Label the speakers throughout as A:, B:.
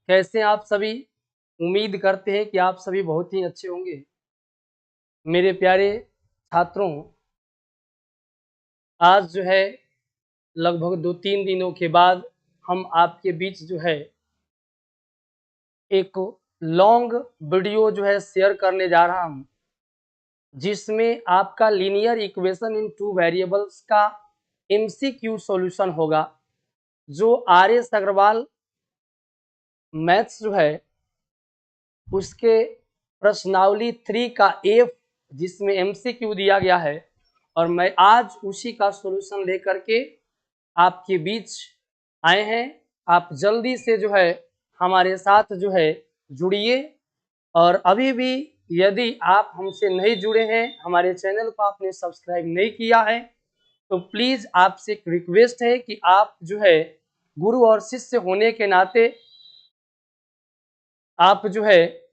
A: कैसे हैं आप सभी। उम्मीद करते हैं कि आप सभी बहुत ही अच्छे होंगे। मेरे प्यारे छात्रों, आज जो है लगभग 2-3 दिनों के बाद हम आपके बीच जो है एक लॉन्ग वीडियो जो है शेयर करने जा रहा हूं, जिसमें आपका linear equation in two variables का एमसीक्यू सॉल्यूशन होगा। जो आर.एस. अग्रवाल मैथ्स जो है उसके प्रश्नावली 3 का एफ, जिसमें एमसीक्यू दिया गया है, और मैं आज उसी का सॉल्यूशन लेकर के आपके बीच आए हैं। आप जल्दी से जो है हमारे साथ जो है जुड़िए, और अभी भी यदि आप हमसे नहीं जुड़े हैं, हमारे चैनल को आपने सब्सक्राइब नहीं किया है, तो प्लीज आपसे एक रिक्वेस्ट है कि आप जो है गुरु और शिष्य होने के नाते आप जो है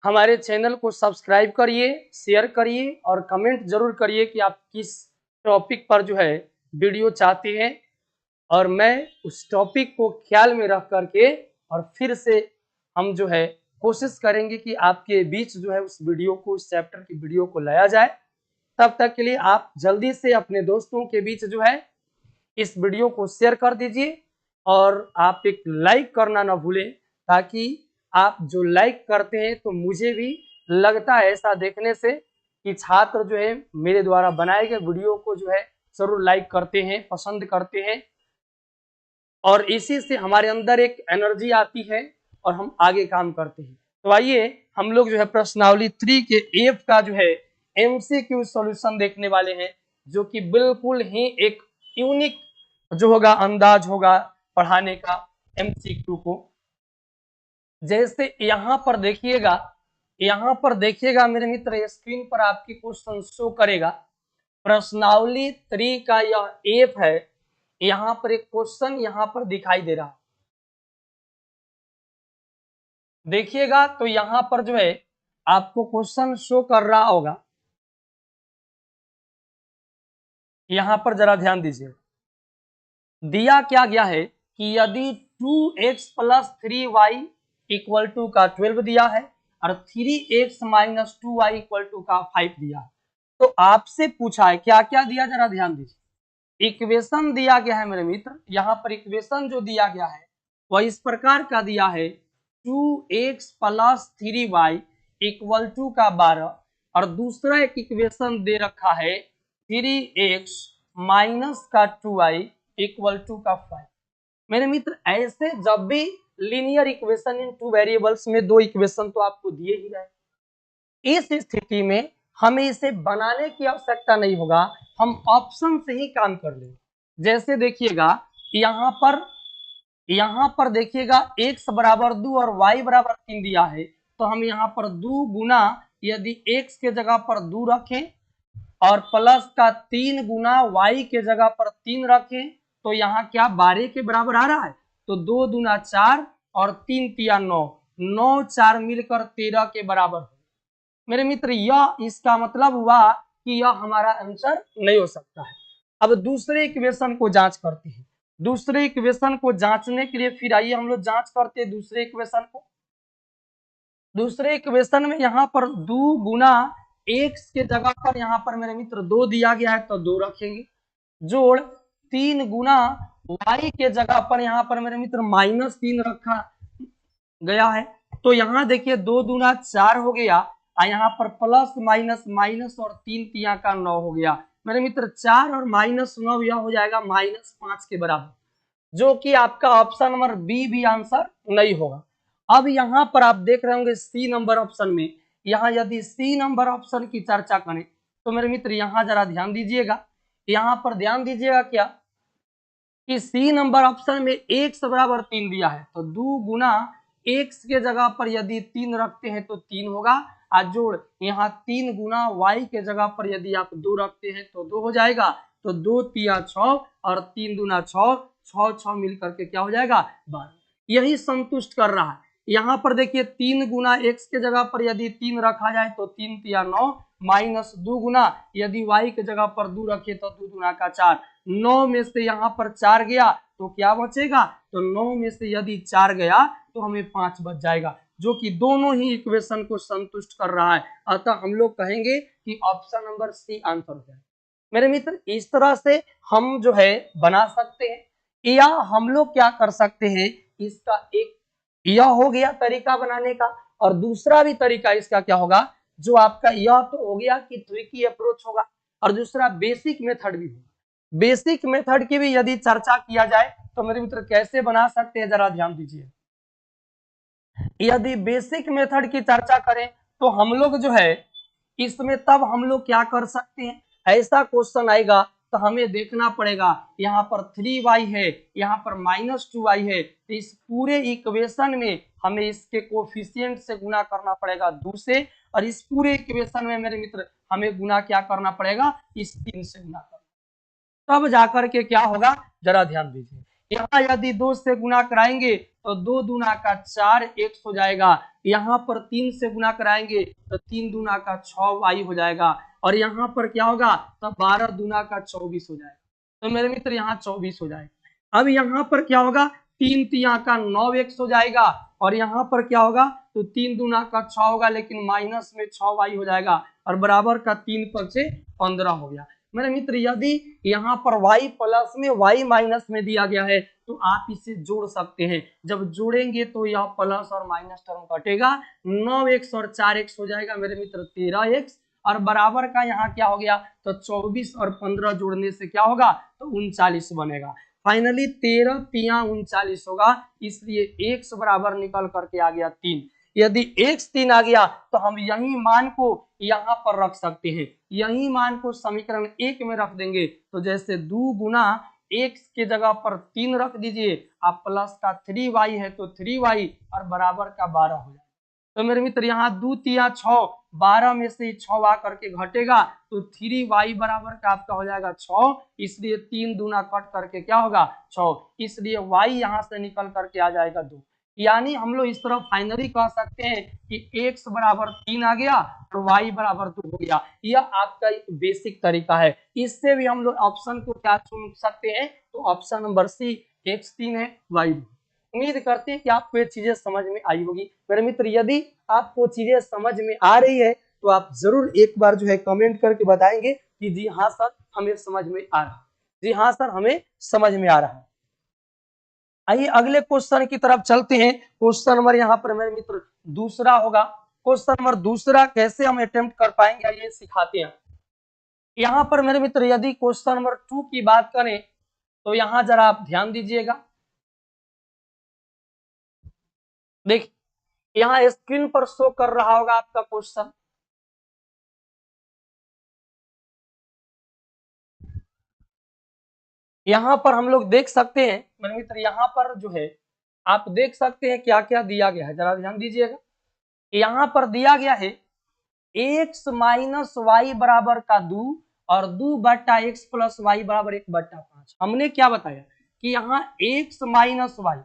A: हमारे चैनल को सब्सक्राइब करिए, शेयर करिए और कमेंट जरूर करिए कि आप किस टॉपिक पर जो है वीडियो चाहते हैं, और मैं उस टॉपिक को ख्याल में रख करके और फिर से हम जो है कोशिश करेंगे कि आपके बीच जो है उस वीडियो को, उस चैप्टर की वीडियो को लाया जाए। तब तक के लिए आप जल्दी से अपने दोस्तों के बीच जो है इस वीडियो को शेयर कर दीजिए, और आप एक लाइक करना ना भूलें, ताकि आप जो लाइक करते हैं तो मुझे भी लगता है ऐसा देखने से कि छात्र जो है मेरे द्वारा बनाए गए वीडियो को जो है जरूर लाइक करते हैं, पसंद करते हैं, और इसी से हमारे अंदर एक एनर्जी आती है और हम आगे काम करते हैं। तो आइए हम लोग जो है प्रश्नावली 3 के एफ का जो है एमसीक्यू सॉल्यूशन देखने वाले हैं, जो कि बिल्कुल ही एक यूनिक जो होगा अंदाज होगा पढ़ाने का एमसीक्यू को। जैसे यहाँ पर देखिएगा मेरे मित्र, स्क्रीन पर आपकी क्वेश्चन शो करेगा। प्रश्नावली 3 का यह एफ है, यहाँ पर एक क्वेश्चन यहाँ पर दिखाई दे रहा, देखिएगा तो यहाँ पर जो है आपको क्वेश्चन शो कर रहा होगा। यहाँ पर जरा ध्यान दीजिए, दिया क्या गया है कि यदि 2x + 3y इक्वल टू का 12 दिया है और 3x - 2y इक्वल टू का 5 दिया है, तो आपसे पूछा है क्या क्या दिया, जरा ध्यान दीजिए। इक्वेशन दिया गया है मेरे मित्र, यहाँ पर इक्वेशन जो दिया गया है वह इस प्रकार का दिया है, 2x + 3y इक्वल टू का 12, और दूसरा एक इक्वेशन दे रखा है 3x - 2y इक्वल टू का 5। मेरे मित्र, ऐसे जब भी linear equation in two variables में दो इक्वेशन तो आपको दिए ही रहे, इस स्थिति में हमें इसे बनाने की आवश्यकता नहीं होगा, हम ऑप्शन से ही काम कर लेंगे। जैसे देखिएगा यहाँ पर देखिएगा x बराबर 2 और y बराबर 3 दिया है, तो हम यहाँ पर 2 गुना, यदि x के जगह पर 2 रखें और प्लस का 3 गुना y के जगह पर 3 रखें, तो यहाँ क्या 12 के बराबर आ रहा है, तो 2 दूना 4 और 3 तिया 9, 9 4 मिलकर 13 के बराबर। मेरे मित्र, यह इसका मतलब हुआ कि यह हमारा आंसर नहीं हो सकता है। अब दूसरे इक्वेशन को जांच करते हैं। दूसरे इक्वेशन को जांचने के लिए फिर आइए हम लोग जांच करते हैं दूसरे इक्वेशन को। दूसरे इक्वेशन में यहाँ पर 2 गुना x के जगह पर यहाँ पर मेरे मित्र 2 दिया गया है, तो 2 रखेंगे, जोड़ 3 गुना y के जगह पर यहाँ पर मेरे मित्र -3 रखा गया है, तो यहाँ देखिए 2 दूना 4 हो गया, और यहाँ पर प्लस माइनस माइनस और 3 तिया का 9 हो गया। मेरे मित्र 4 और -9 यह हो जाएगा -5 के बराबर, जो कि आपका ऑप्शन नंबर बी भी आंसर नहीं होगा। अब यहाँ पर आप देख रहे होंगे सी नंबर ऑप्शन में, यहाँ यदि सी नंबर ऑप्शन की चर्चा करें तो मेरे मित्र यहाँ जरा ध्यान दीजिएगा, यहाँ पर ध्यान दीजिएगा क्या कि सी नंबर ऑप्शन में x बराबर 3 दिया है, तो 2 गुना x के जगह पर यदि 3 रखते हैं तो 3 होगा, और जोड़ यहाँ 3 गुना y के जगह पर यदि आप 2 रखते हैं तो 2 हो जाएगा, तो 2 तिया 6 और 3 दूना 6, 6 6 मिलकर के क्या हो जाएगा 12। यही संतुष्ट कर रहा है। यहाँ पर देखिए 3 गुना x के जगह पर यदि 3 रखा जाए तो 3 तिया 9, माइनस 2 गुना यदि y के जगह पर 2 रखे तो 2 दूना का 4, 9 में से यहाँ पर 4 गया तो क्या बचेगा, तो 9 में से यदि 4 गया तो हमें 5 बच जाएगा, जो कि दोनों ही इक्वेशन को संतुष्ट कर रहा है। अतः हम लोग कहेंगे कि ऑप्शन नंबर सी आंसर हो जाएगा। मेरे मित्र, इस तरह से हम जो है बना सकते हैं, या हम लोग क्या कर सकते हैं, इसका एक यह हो गया तरीका बनाने का, और दूसरा भी तरीका इसका क्या होगा, जो आपका यह तो हो गया कि ट्रिकी अप्रोच होगा, और दूसरा बेसिक मेथड भी होगा। बेसिक मेथड की भी यदि चर्चा किया जाए तो मेरे मित्र कैसे बना सकते हैं, जरा ध्यान दीजिए। यदि बेसिक मेथड की चर्चा करें तो हम लोग जो है इसमें तब हम लोग क्या कर सकते हैं, ऐसा क्वेश्चन आएगा तो हमें देखना पड़ेगा, यहाँ पर 3y है, यहाँ पर -2y है, तो इस पूरे इक्वेशन में हमें इसके कोफिशिएंट से गुना करना पड़ेगा 2 से, और इस पूरे इक्वेशन में मेरे मित्र हमें गुना क्या करना पड़ेगा, इस 3 से गुना करना, तब जाकर के क्या होगा, जरा ध्यान दीजिए। यहाँ यदि 2 से गुना कराएंगे तो 2 दूना का 4 x हो जाएगा, यहाँ पर 3 से गुना कराएंगे तो 3 दूना का 6y हो जाएगा, और यहाँ पर क्या होगा, तो 12 दूना का 24 हो जाएगा। तो मेरे मित्र यहाँ 24 हो जाएगा। अब यहाँ पर क्या होगा, 3 तिया का 9x हो जाएगा, और यहाँ पर क्या होगा, तो 3 दूना का 6 होगा, लेकिन माइनस में 6y हो जाएगा, और बराबर का 3 पर से 15 हो गया। मेरे मित्र, यदि यहाँ पर y प्लस में y माइनस में दिया गया है तो आप इसे जोड़ सकते हैं। जब जोड़ेंगे तो यह प्लस और माइनस टर्म कटेगा, 9x और 4x हो जाएगा मेरे मित्र 13x, और बराबर का यहाँ क्या हो गया, तो 24 और 15 जोड़ने से क्या होगा, तो 39 बनेगा। फाइनली 13 तिया 39 होगा, इसलिए x बराबर निकल करके आ गया 3। यदि x 3 आ गया तो हम यही मान को यहाँ पर रख सकते हैं, यही मान को समीकरण 1 में रख देंगे, तो जैसे 2 गुना x के जगह पर 3 रख दीजिए, आप प्लस का 3y है तो 3y और बराबर का 12 हो जाएगा। तो मेरे मित्र यहाँ 2 तिया 6, 12 में से 6 आ करके घटेगा, तो 3y बराबर का आपका हो जाएगा 6, इसलिए 3 दूना कट करके क्या होगा 6, इसलिए y यहाँ से निकल करके आ जाएगा 2। यानी हम लोग इस तरह फाइनली कह सकते हैं कि x बराबर 3 आ गया और y बराबर 2 हो गया। यह आपका एक बेसिक तरीका है। इससे भी हम लोग ऑप्शन को क्या चुन सकते हैं, तो ऑप्शन नंबर सी, x 3 है y 2। उम्मीद करते हैं कि आपको ये चीजें समझ में आई होगी। मेरे मित्र, यदि आपको चीजें समझ में आ रही है तो आप जरूर एक बार जो है कमेंट करके बताएंगे कि जी हाँ सर, हमें समझ में आ रहा है, जी हाँ सर, हमें समझ में आ रहा है। आइए अगले क्वेश्चन की तरफ चलते हैं। क्वेश्चन नंबर यहाँ पर मेरे मित्र दूसरा होगा। क्वेश्चन नंबर दूसरा कैसे हम अटेम्प्ट कर पाएंगे, आइए सिखाते हैं। यहाँ पर मेरे मित्र यदि क्वेश्चन नंबर 2 की बात करें तो यहाँ जरा आप ध्यान दीजिएगा। देखिए यहाँ स्क्रीन पर शो कर रहा होगा आपका क्वेश्चन। यहाँ पर हम लोग देख सकते हैं मेरे मित्र, यहाँ पर जो है आप देख सकते हैं क्या क्या दिया गया है, जरा ध्यान दीजिएगा। यहाँ पर दिया गया है x माइनस वाई बराबर का 2 और 2 बट्टा एक्स प्लस वाई बराबर 1/5। हमने क्या बताया कि यहाँ x माइनस वाई,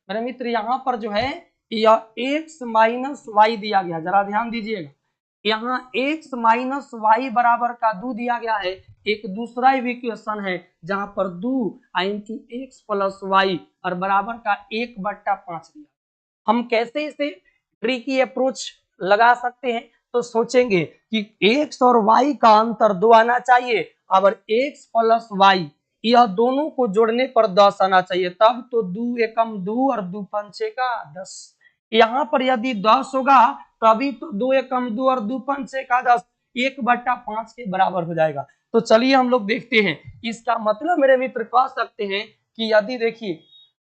A: मेरे मित्र यहाँ पर जो है यह x माइनस वाई दिया गया, जरा ध्यान दीजिएगा। यहाँ x माइनस वाई बराबर का 2 दिया गया है। एक दूसरा इक्वेशन है जहां पर 2 इंटू एक्स प्लस वाई और बराबर का 1/5 दिया। हम कैसे इसे ट्रिकी अप्रोच लगा सकते हैं, तो सोचेंगे कि x और y का अंतर 2 आना चाहिए, और x प्लस y यह दोनों को जोड़ने पर 10 आना चाहिए, तब तो 2 एकम 2 और 2 पंचे का 10। यहाँ पर यदि 10 होगा तभी तो 2 एकम 2 और 2 पंचे का 10 1/5 के बराबर हो जाएगा। तो चलिए हम लोग देखते हैं। इसका मतलब मेरे मित्र कह सकते हैं कि यदि देखिए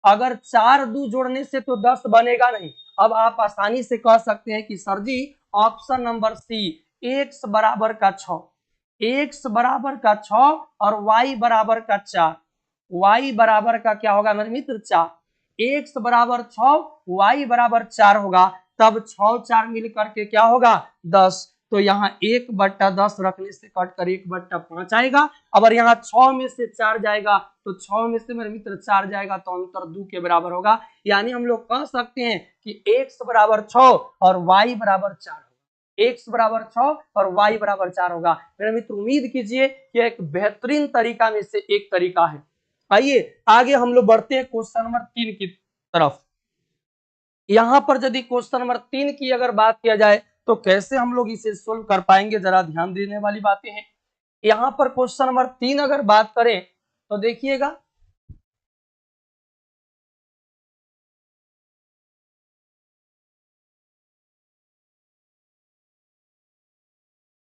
A: अगर 4 2 जोड़ने से तो 10 बनेगा नहीं। अब आप आसानी से कह सकते हैं कि सर जी ऑप्शन नंबर सी, x बराबर का 6, x बराबर का 6 और y बराबर का 4, y बराबर का क्या होगा मेरे मित्र 4, x बराबर 6 y बराबर 4 होगा, तब 6 4 मिल करके क्या होगा 10। तो यहाँ 1/10 रखने से कट कर 1/5 आएगा। अगर यहाँ 6 में से 4 जाएगा तो 6 में से मेरे मित्र 4 जाएगा तो अंतर 2 के बराबर होगा। यानी हम लोग कह सकते हैं कि x बराबर 6 और y बराबर 4 होगा, x बराबर 6 और y बराबर 4 होगा। मेरे मित्र उम्मीद कीजिए कि एक बेहतरीन तरीका में से एक तरीका है। आइए आगे हम लोग बढ़ते हैं क्वेश्चन नंबर 3 की तरफ। यहाँ पर यदि क्वेश्चन नंबर 3 की अगर बात किया जाए तो कैसे हम लोग इसे सोल्व कर पाएंगे, जरा ध्यान देने वाली बातें हैं। यहाँ पर क्वेश्चन नंबर 3 अगर बात करें तो देखिएगा,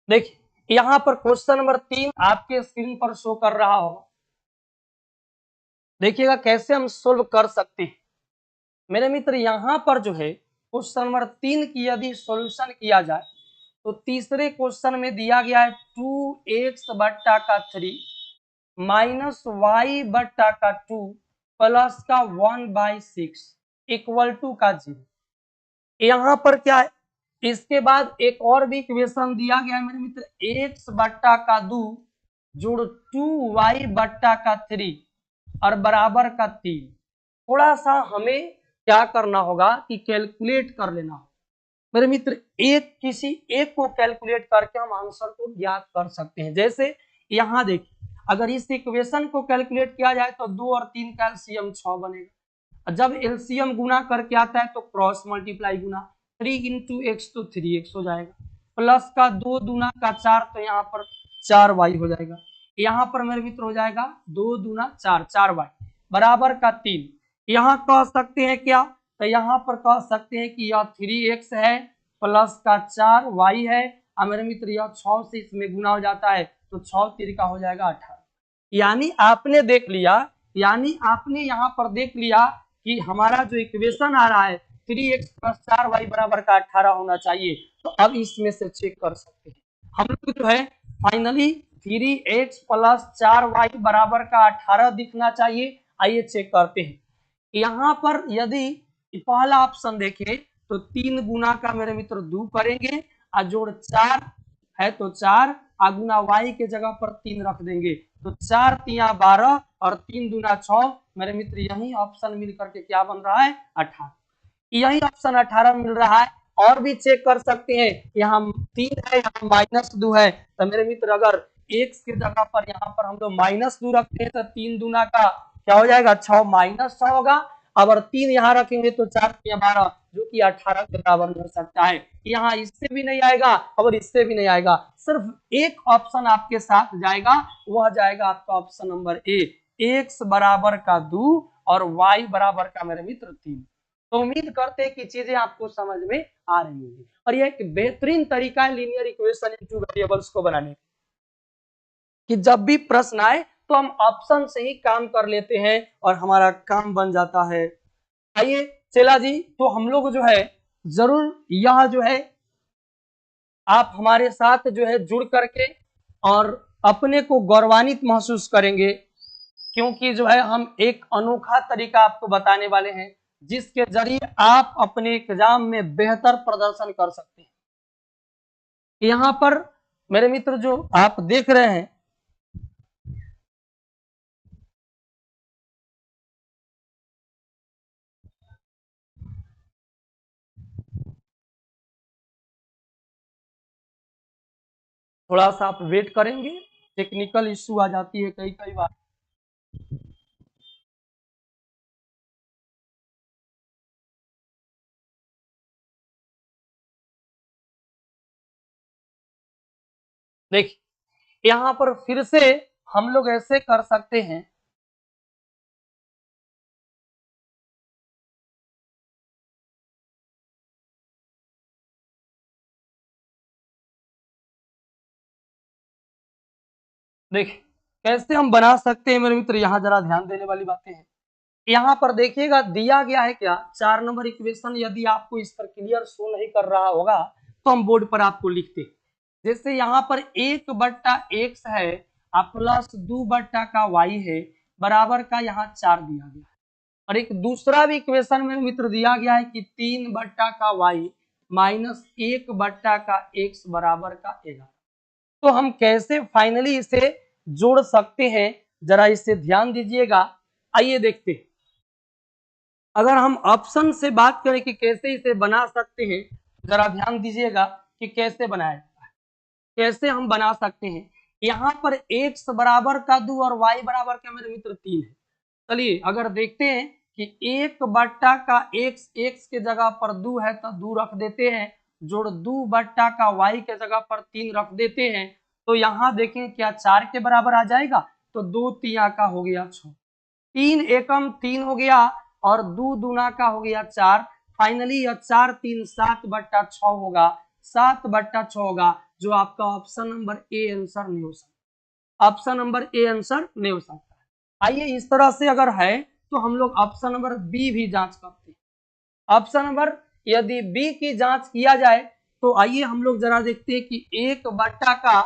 A: देखिए यहाँ पर क्वेश्चन नंबर 3 आपके स्क्रीन पर शो कर रहा होगा। देखिएगा कैसे हम सोल्व कर सकते हैं मेरे मित्र। यहाँ पर जो है क्वेश्चन नंबर 3 की यदि सॉल्यूशन किया जाए तो तीसरे क्वेश्चन में दिया गया है 2x बट्टा का 3 माइनस वाई बट्टा का 2 प्लस का 1/6 इक्वल टू का 0। यहाँ पर क्या है, इसके बाद एक और भी इक्वेशन दिया गया है मेरे मित्र, x बट्टा का 2 जोड़ 2y बट्टा का 3 और बराबर का 3। थोड़ा सा हमें क्या करना होगा कि कैलकुलेट कर लेना होगा मेरे मित्र। किसी एक को कैलकुलेट करके हम आंसर को ज्ञात कर सकते हैं। जैसे यहाँ देखिए, अगर इस इक्वेशन को कैलकुलेट किया जाए तो 2 और 3 का एलसीएम 6 बनेगा। जब एलसीएम गुना करके आता है तो क्रॉस मल्टीप्लाई गुना, 3 इंटू एक्स तो 3x हो जाएगा, प्लस का 2 दूना का 4 तो यहाँ पर 4y हो जाएगा। यहाँ पर मेरे मित्र हो जाएगा 2 दूना 4, 4y बराबर का 3। यहाँ कह सकते हैं क्या, तो यहाँ पर कह सकते हैं कि यह 3x है प्लस का 4y है और मेरे मित्र यह 6 से इसमें गुना हो जाता है तो 6 3 का हो जाएगा 18। यानी आपने देख लिया, यानी आपने यहाँ पर देख लिया कि हमारा जो इक्वेशन आ रहा है 3x प्लस 4y बराबर का 18 होना चाहिए। तो अब इसमें से चेक कर सकते हैं हम लोग जो है फाइनली 3x प्लस 4y बराबर का 18 दिखना चाहिए। आइए चेक करते हैं। यहाँ पर यदि पहला ऑप्शन देखें तो 3 गुना का मेरे मित्र 2 करेंगे और जोड़ 4 है तो 4 गुना y के जगह पर 3 रख देंगे तो 4 3 12 और 3 दूना 6 मेरे मित्र। यही ऑप्शन मिल करके क्या बन रहा है 18। यही ऑप्शन 18 मिल रहा है। और भी चेक कर सकते हैं, यहाँ 3 है यहाँ -2 है तो मेरे मित्र अगर x के जगह पर यहाँ पर हम लोग -2 रखते हैं तो 3 दूना का क्या हो जाएगा 6 -6 होगा। अगर 3 यहाँ रखेंगे तो 4 3 12 जो कि 18 के बराबर हो सकता है। यहाँ इससे भी नहीं आएगा और इससे भी नहीं आएगा, सिर्फ एक ऑप्शन आपके साथ जाएगा, वह जाएगा आपका ऑप्शन नंबर ए, x बराबर का 2 और y बराबर का मेरे मित्र 3। तो उम्मीद करते हैं कि चीजें आपको समझ में आ रही होंगी और यह एक बेहतरीन तरीका है linear equation in two variables को बनाने कि जब भी प्रश्न आए तो हम ऑप्शन से ही काम कर लेते हैं और हमारा काम बन जाता है। आइए चला जी, तो हम लोग जो है जरूर यह जो है आप हमारे साथ जो है जुड़ करके और अपने को गौरवान्वित महसूस करेंगे, क्योंकि जो है हम एक अनोखा तरीका आपको बताने वाले हैं जिसके जरिए आप अपने एग्जाम में बेहतर प्रदर्शन कर सकते हैं। यहाँ पर मेरे मित्र जो आप देख रहे हैं थोड़ा सा आप वेट करेंगे, टेक्निकल इश्यू आ जाती है कई कई बार। देखिए यहाँ पर फिर से हम लोग ऐसे कर सकते हैं, देखिए कैसे हम बना सकते हैं मेरे मित्र। यहाँ जरा ध्यान देने वाली बातें हैं। यहाँ पर देखिएगा दिया गया है क्या 4 नंबर इक्वेशन। यदि आपको इस पर क्लियर शो नहीं कर रहा होगा तो हम बोर्ड पर आपको लिखते हैं। जैसे यहाँ पर 1 बट्टा x है प्लस 2 बट्टा का y है बराबर का यहाँ 4 दिया गया है। और एक दूसरा भी इक्वेशन में मित्र दिया गया है कि 3 बट्टा का y माइनस 1 बट्टा का x बराबर का 11। तो हम कैसे फाइनली इसे जोड़ सकते हैं, जरा इसे ध्यान दीजिएगा। आइए देखते हैं। अगर हम ऑप्शन से बात करें कि कैसे इसे बना सकते हैं, जरा ध्यान दीजिएगा कि कैसे बनाया जाता है, कैसे हम बना सकते हैं। यहाँ पर x बराबर का 2 और y बराबर का मेरे मित्र 3 है। चलिए अगर देखते हैं कि 1 का x के जगह पर 2 है तो 2 रख देते हैं, जोड़ 2 का y के जगह पर 3 रख देते हैं। तो यहाँ देखें क्या 4 के बराबर आ जाएगा, तो 2 तिया का हो गया 6, 3 एकम 3 हो गया और 2 दूना का हो गया 4। फाइनली यह 4 3 7/6 होगा, 7/6 होगा, जो आपका ऑप्शन नंबर ए आंसर नहीं हो सकता। ऑप्शन नंबर ए आंसर नहीं हो सकता। आइए इस तरह से अगर है तो हम लोग ऑप्शन नंबर बी भी जांच करते हैं। ऑप्शन नंबर यदि बी की जांच किया जाए तो आइए हम लोग जरा देखते हैं कि 1 का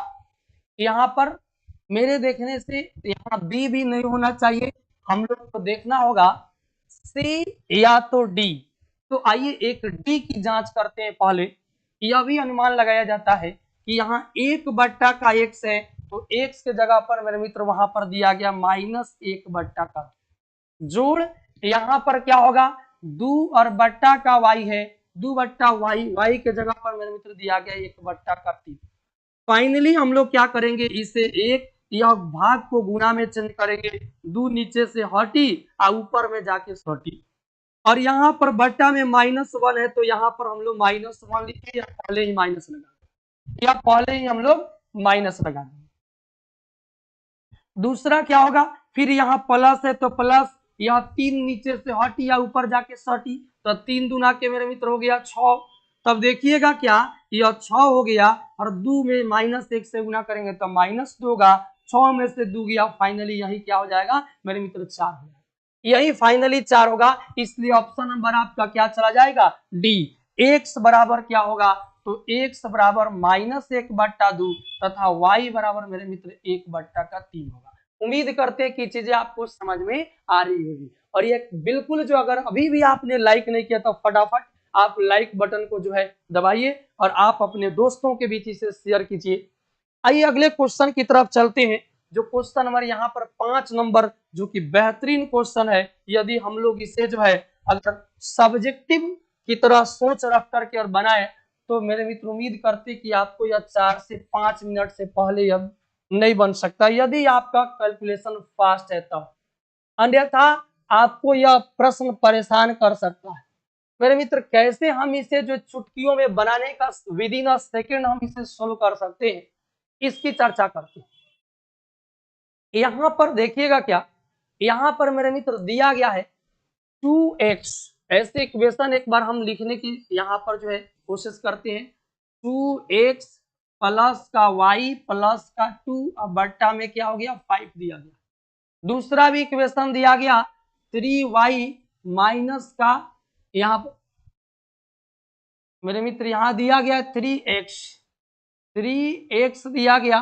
A: यहाँ पर मेरे देखने से यहाँ बी भी नहीं होना चाहिए, हम लोग को देखना होगा सी या तो डी। तो आइए एक डी की जांच करते हैं पहले। यह भी अनुमान लगाया जाता है कि यहाँ 1 का x है तो x के जगह पर मेरे मित्र वहां पर दिया गया -1 का, जोड़ यहाँ पर क्या होगा 2 और बट्टा का y है, 2 बट्टा y के जगह पर मेरे मित्र दिया गया 1/3। फाइनली हम लोग क्या करेंगे, इसे एक यह भाग को गुना में चेंज करेंगे, 2 नीचे से हटी और ऊपर में जाके सटी, और यहाँ पर बट्टा में -1 है तो यहाँ पर हम लोग -1 लिखे या पहले ही माइनस लगा, या पहले ही हम लोग माइनस लगा देंगे। दूसरा क्या होगा, फिर यहाँ प्लस है तो प्लस, यह 3 नीचे से हटी या ऊपर जाके सटी, तो 3 दूना के मेरे मित्र हो गया 6। तब देखिएगा क्या यह 6 हो गया और 2 में -1 से गुना करेंगे तो -2 होगा, 6 में से 2 गया, फाइनली यही क्या हो जाएगा मेरे मित्र 4 हो जाएगा, यही फाइनली 4 होगा। इसलिए ऑप्शन नंबर आपका क्या चला जाएगा, डी। x बराबर क्या होगा, तो x बराबर -1/2 तथा y बराबर मेरे मित्र 1/3 होगा। उम्मीद करते हैं कि चीजें आपको समझ में आ रही होगी। और ये बिल्कुल जो अगर अभी भी आपने लाइक नहीं किया तो फटाफट आप लाइक बटन को जो है दबाइए और आप अपने दोस्तों के बीच इसे शेयर कीजिए। आइए अगले क्वेश्चन की तरफ चलते हैं, जो क्वेश्चन नंबर यहाँ पर 5 नंबर, जो कि बेहतरीन क्वेश्चन है। यदि हम लोग इसे जो है अगर सब्जेक्टिव की तरह सोच रख करके और बनाए तो मेरे मित्र उम्मीद करते कि आपको यह 4 से 5 मिनट से पहले अब नहीं बन सकता, यदि आपका कैलकुलेशन फास्ट है तब, अन्यथा आपको यह प्रश्न परेशान कर सकता है। मेरे मित्र कैसे हम इसे जो चुटकियों में बनाने का विद इन अ सेकेंड हम इसे सोल्व कर सकते हैं, इसकी चर्चा करते हैं। यहां पर देखिएगा क्या, यहां पर मेरे मित्र दिया गया है 2x, ऐसे इक्वेशन एक बार हम लिखने की यहां पर जो है कोशिश करते हैं। 2x प्लस का y प्लस का 2 और बट्टा में क्या हो गया 5 दिया गया। दूसरा भी इक्वेशन दिया गया 3y माइनस का, यहाँ मेरे मित्र यहाँ दिया गया 3x दिया गया,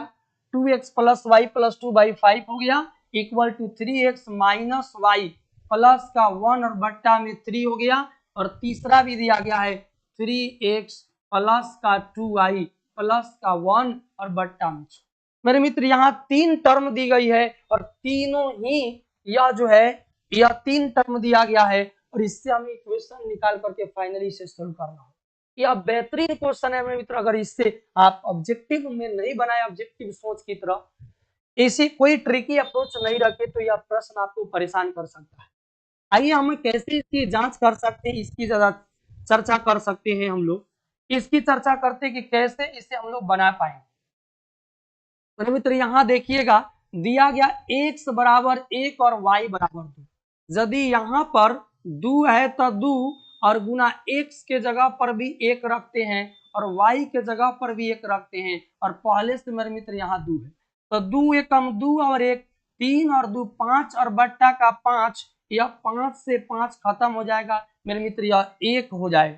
A: 2x प्लस y प्लस 2/5 हो गया equal to 3x minus y plus का 1 और बट्टा में 3 हो गया। और तीसरा भी दिया गया है 3x प्लस का 2y प्लस का 1 और बट्टा में। मेरे मित्र यहाँ 3 टर्म दी गई है और तीनों ही यह जो है यह 3 टर्म दिया गया है और इससे हमें इक्वेशन निकाल करके फाइनली इसे सोल्व करना है। यह बेहतरीन क्वेश्चन है मेरे मित्र, अगर इससे आप ऑब्जेक्टिव में नहीं बनाए, ऑब्जेक्टिव सोच की तरह ऐसी कोई ट्रिकी अप्रोच नहीं रखे तो यह प्रश्न आपको परेशान कर सकता है। आइए हम कैसे इसकी जांच कर सकते हैं, इसकी ज्यादा चर्चा कर सकते हैं। हम लोग इसकी चर्चा करते हैं कि कैसे इसे हम लोग बना पाएंगे। मेरे मित्र यहाँ देखिएगा दिया गया x बराबर 1 और y बराबर 2। यदि यहाँ पर 2 है तो 2 और गुना x के जगह पर भी 1 रखते हैं और y के जगह पर भी 1 रखते हैं और पहले से मेरे मित्र यहाँ 2 है तो 2 एकम 2 और 1 3 और 2 5 और बट्टा का 5, यह 5 से 5 खत्म हो जाएगा मेरे मित्र, यह 1 हो जाएगा,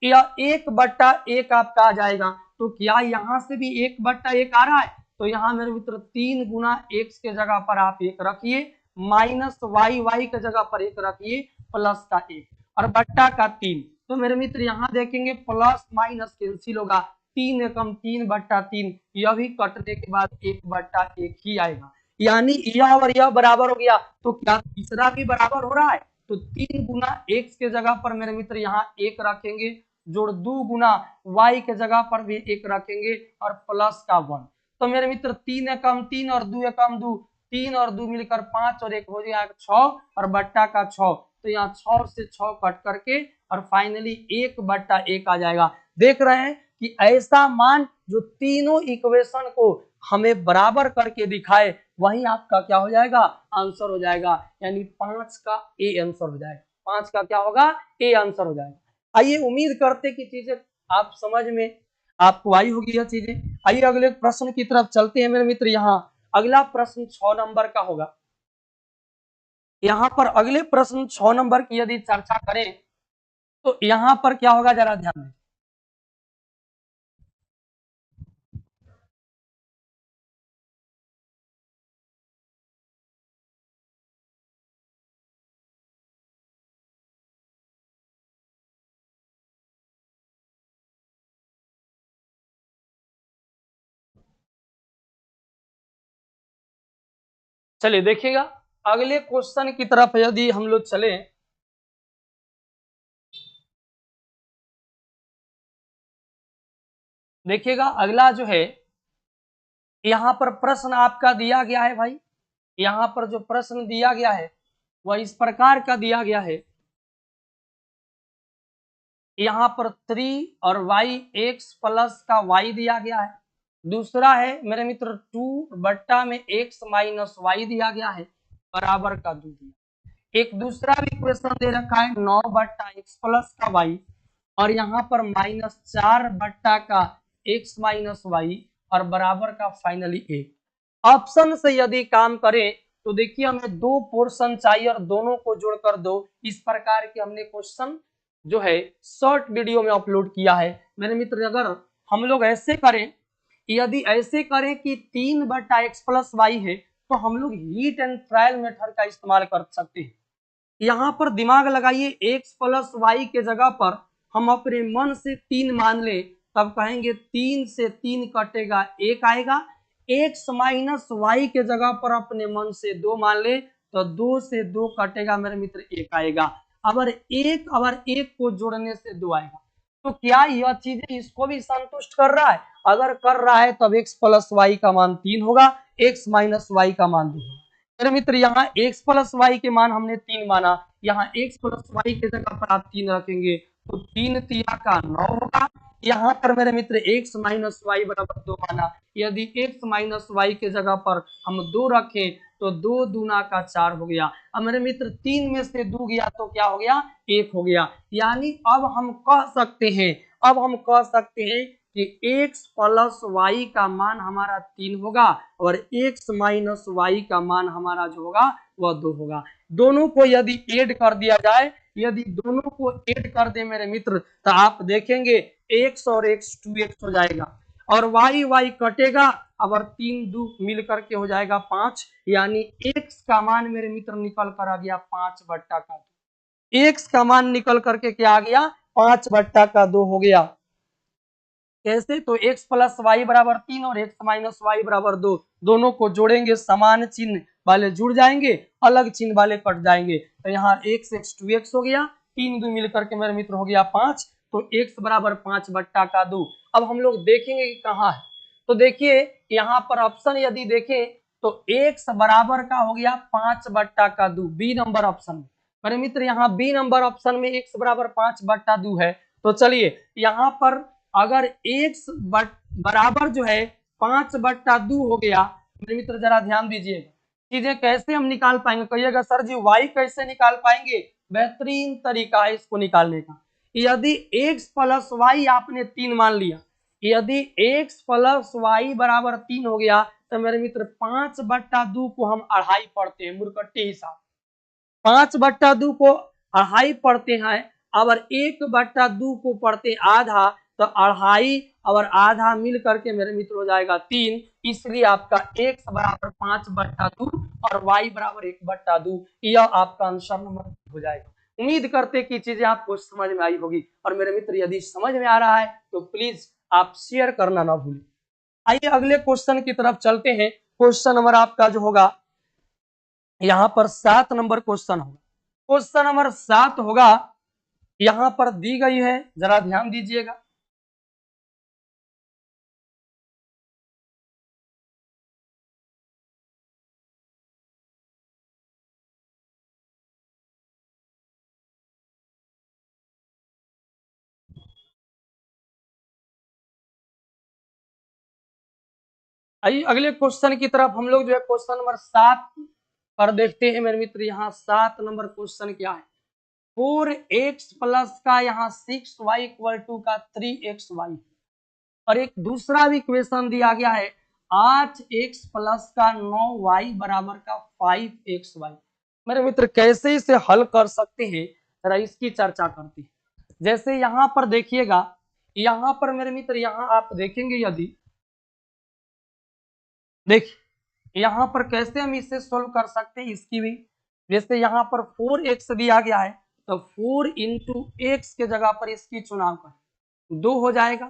A: यह 1/1 आपका आ जाएगा। तो क्या यहाँ से भी 1/1 आ रहा है, तो यहाँ मेरे मित्र 3 गुना x के जगह पर आप 1 रखिए, माइनस y के जगह पर 1 रखिए, प्लस का 1 और बट्टा का 3। तो मेरे मित्र यहाँ देखेंगे प्लस माइनस कैंसिल होगा, 3 एकम 3/3, यह भी कटने के बाद 1/1 ही आएगा, यानी यह और यह बराबर हो गया। तो क्या तीसरा भी बराबर हो रहा है, तो 3 गुना x के जगह पर मेरे मित्र यहाँ 1 रखेंगे, जोड़ 2 गुना y के जगह पर भी 1 रखेंगे और प्लस का 1। तो मेरे मित्र 3 एकम 3 और 2 एकम 2, 3 और 2 मिलकर 5 और 1 हो जाएगा 6 और बट्टा का 6, तो यहाँ 6 से 6 कट करके और फाइनली 1/1 आ जाएगा। देख रहे हैं कि ऐसा मान जो तीनों इक्वेशन को हमें बराबर करके दिखाए वही आपका क्या हो जाएगा, आंसर हो जाएगा। यानी 5 का ए आंसर हो जाएगा। 5 का क्या होगा, ए आंसर हो जाएगा। आइए उम्मीद करते कि चीजें आप समझ में आपको आई होगी यह चीजें। आइए अगले प्रश्न की तरफ चलते हैं मेरे मित्र। यहाँ अगला प्रश्न 6 नंबर का होगा। यहाँ पर अगले प्रश्न 6 नंबर की यदि चर्चा करें तो यहाँ पर क्या होगा, जरा ध्यान दें। चलिए देखिएगा अगले क्वेश्चन की तरफ यदि हम लोग चले, देखिएगा अगला जो है यहाँ पर प्रश्न आपका दिया गया है भाई। यहाँ पर जो प्रश्न दिया गया है वह इस प्रकार का दिया गया है। यहाँ पर 3 और y x प्लस का y दिया गया है। दूसरा है मेरे मित्र 2/x-y दिया गया है बराबर का 2 दिया। एक दूसरा भी क्वेश्चन दे रखा है 9/x प्लस का y और यहाँ पर -4 का x-y और बराबर का फाइनली 1। ऑप्शन से यदि काम करें तो देखिए हमें 2 पोर्शन चाहिए और दोनों को जोड़कर 2। इस प्रकार के हमने क्वेश्चन जो है शॉर्ट वीडियो में अपलोड किया है मेरे मित्र। अगर हम लोग ऐसे करें, यदि ऐसे करें कि 3/x प्लस वाई है तो हम लोग हीट एंड ट्रायल मेथड का इस्तेमाल कर सकते हैं। यहाँ पर दिमाग लगाइए, x प्लस वाई के जगह पर हम अपने मन से 3 मान ले, तब कहेंगे 3 से 3 कटेगा 1 आएगा। x माइनस वाई के जगह पर अपने मन से 2 मान ले तो 2 से 2 कटेगा मेरे मित्र 1 आएगा। अगर 1 को जोड़ने से 2 आएगा तो क्या यह चीज इसको भी संतुष्ट कर रहा है? अगर कर रहा है तब x प्लस वाई का मान 3 होगा, x माइनस वाई का मान 2 होगा। मेरे मित्र यहाँ x प्लस वाई के मान हमने 3 माना, यहाँ x प्लस वाई के जगह पर आप 3 रखेंगे तो 3 तिया का 9 होगा। यहाँ पर मेरे मित्र x माइनस वाई बराबर 2 माना, यदि x माइनस वाई के जगह पर हम 2 रखें तो 2 दूना का 4 हो गया। अब मेरे मित्र 3 में से 2 गया तो क्या हो गया, 1 हो गया। यानी अब हम कह सकते हैं कि x प्लस वाई का मान हमारा 3 होगा और x माइनस वाई का मान हमारा जो होगा वह 2 होगा। दोनों को यदि ऐड कर दिया जाए, यदि दोनों को ऐड कर दे मेरे मित्र तो आप देखेंगे x और x 2x हो जाएगा और y कटेगा। अगर 3 2 मिल करके हो जाएगा 5, यानी x का मान मेरे मित्र निकल कर आ गया 5/2। x का मान निकल करके क्या आ गया, 5/2 हो गया। कैसे? तो x प्लस वाई बराबर 3 और x माइनस वाई बराबर 2, दोनों को जोड़ेंगे समान चिन्ह वाले जुड़ जाएंगे, अलग चिन्ह वाले कट जाएंगे। तो यहाँ x 2x हो गया, 3 2 मिलकर के मेरे मित्र हो गया 5, तो x बराबर 5/2। अब हम लोग देखेंगे कि कहाँ है। तो देखिए यहाँ पर ऑप्शन यदि देखें तो x बराबर का हो गया 5/2, बी नंबर ऑप्शन में। मेरे मित्र यहाँ बी नंबर ऑप्शन में x बराबर 5/2 है। तो चलिए यहाँ पर अगर x बराबर जो है 5/2 हो गया, मेरे मित्र जरा ध्यान दीजिएगा चीजें कैसे हम निकाल पाएंगे। कहिएगा सर जी y कैसे निकाल पाएंगे? बेहतरीन तरीका है इसको निकालने का। यदि x प्लस वाई आपने 3 मान लिया, यदि x प्लस वाई बराबर 3 हो गया तो मेरे मित्र 5/2 को हम 2.5 पढ़ते हैं मुरकट्टी हिसाब। 5/2 को 2.5 पढ़ते हैं, अगर 1/2 को पढ़ते आधा तो 2.5 और आधा मिल करके मेरे मित्र हो जाएगा 3। इसलिए आपका x बराबर 5/2 और y बराबर 1/2, यह आपका आंसर नंबर हो जाएगा। उम्मीद करते कि चीजें आपको समझ में आई होगी और मेरे मित्र यदि समझ में आ रहा है तो प्लीज आप शेयर करना ना भूलें। आइए अगले क्वेश्चन की तरफ चलते हैं। क्वेश्चन नंबर आपका जो होगा यहाँ पर 7 नंबर क्वेश्चन होगा। क्वेश्चन नंबर 7 होगा, यहाँ पर दी गई है, जरा ध्यान दीजिएगा। आइए अगले क्वेश्चन की तरफ हम लोग जो है क्वेश्चन नंबर 7 पर देखते हैं मेरे मित्र। यहाँ 7 नंबर क्वेश्चन क्या है, 4x प्लस का यहाँ 6y इक्वल टू का 3xy, और एक दूसरा भी इक्वेशन दिया गया है 8x प्लस का 9y बराबर का 5xy। मेरे मित्र कैसे इसे हल कर सकते हैं, जरा इसकी चर्चा करते हैं। जैसे यहाँ पर देखिएगा, यहाँ पर मेरे मित्र यहाँ आप देखेंगे, यदि देखिए यहाँ पर कैसे हम इसे सोल्व कर सकते हैं इसकी भी। जैसे यहाँ पर 4x दिया गया है, तो 4 इंटू एक्स के जगह पर इसकी चुनाव करें, 2 हो जाएगा,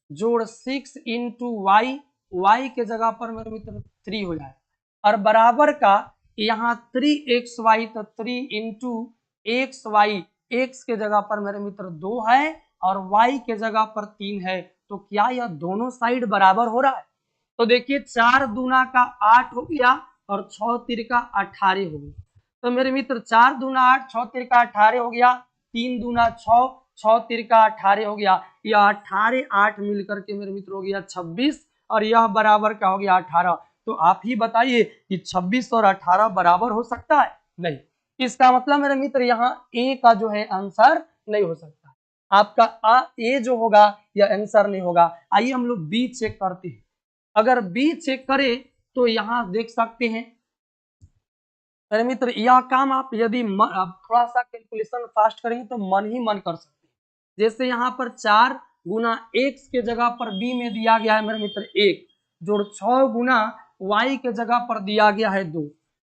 A: जोड़ 6 इंटू वाई, वाई के जगह पर मेरे मित्र 3 हो जाएगा, और बराबर का यहाँ 3xy, तो 3 इंटू एक्स वाई, एक्स के जगह पर मेरे मित्र 2 है और y के जगह पर 3 है। तो क्या यह दोनों साइड बराबर हो रहा है? तो देखिए 4 दूना का 8 हो गया और 6 तिरका 18 हो गया। तो मेरे मित्र 4 दूना 8, 6 तिरका 18 हो गया, 3 दूना 6, 6 तिरका 18 हो गया, यह 18 8 मिलकर के मेरे मित्र हो गया 26, और यह बराबर का हो गया 18। तो आप ही बताइए कि 26 और 18 बराबर हो सकता है? नहीं। इसका मतलब मेरे मित्र यहाँ ए का जो है आंसर नहीं हो सकता, आपका ए जो होगा यह आंसर नहीं होगा। आइए हम लोग बी चेक करते हैं। अगर बी चेक करें तो यहाँ देख सकते हैं मेरे मित्र, यह काम आप यदि थोड़ा सा कैलकुलेशन फास्ट करेंगे तो मन ही मन कर सकते हैं। जैसे यहाँ पर 4 गुना एक्स के जगह पर बी में दिया गया है मेरे मित्र 1, जोड़ 6 गुना वाई के जगह पर दिया गया है 2,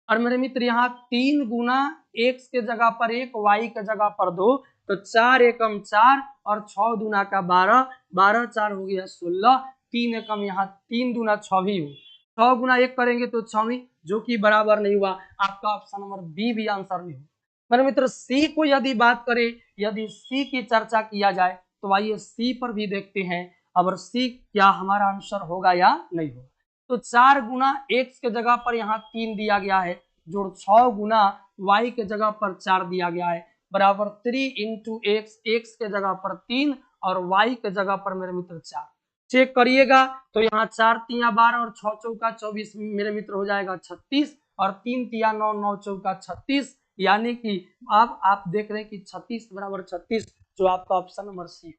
A: और मेरे मित्र यहाँ 3 गुना एक्स के जगह पर 1, वाई के जगह पर 2, तो 4 एकम 4 और 6 दूना का 12, 12 4 हो गया 16, 3 एकम यहाँ 3 दूना 6 भी हो, 6 गुना 1 करेंगे तो 6, जो कि बराबर नहीं हुआ। आपका ऑप्शन नंबर बी भी आंसर नहीं हुआ। मेरे मित्र सी को यदि बात करें, यदि सी की चर्चा किया जाए तो आइए सी पर भी देखते हैं, अब सी क्या हमारा आंसर होगा या नहीं होगा। तो 4 गुना एक्स के जगह पर यहाँ 3 दिया गया है, जोड़ 6 गुना वाई के जगह पर 4 दिया गया है, बराबर 3 इंटू एक्स, एक्स के जगह पर 3 और वाई के जगह पर मेरे मित्र 4। चेक करिएगा तो यहाँ 4 तिया 12 और 6 चौका 24 मेरे मित्र हो जाएगा 36, और 3 तिया 9, 9 चौका 36, यानी कि अब आप देख रहे हैं कि 36 बराबर 36, जो आपका ऑप्शन नंबर सी।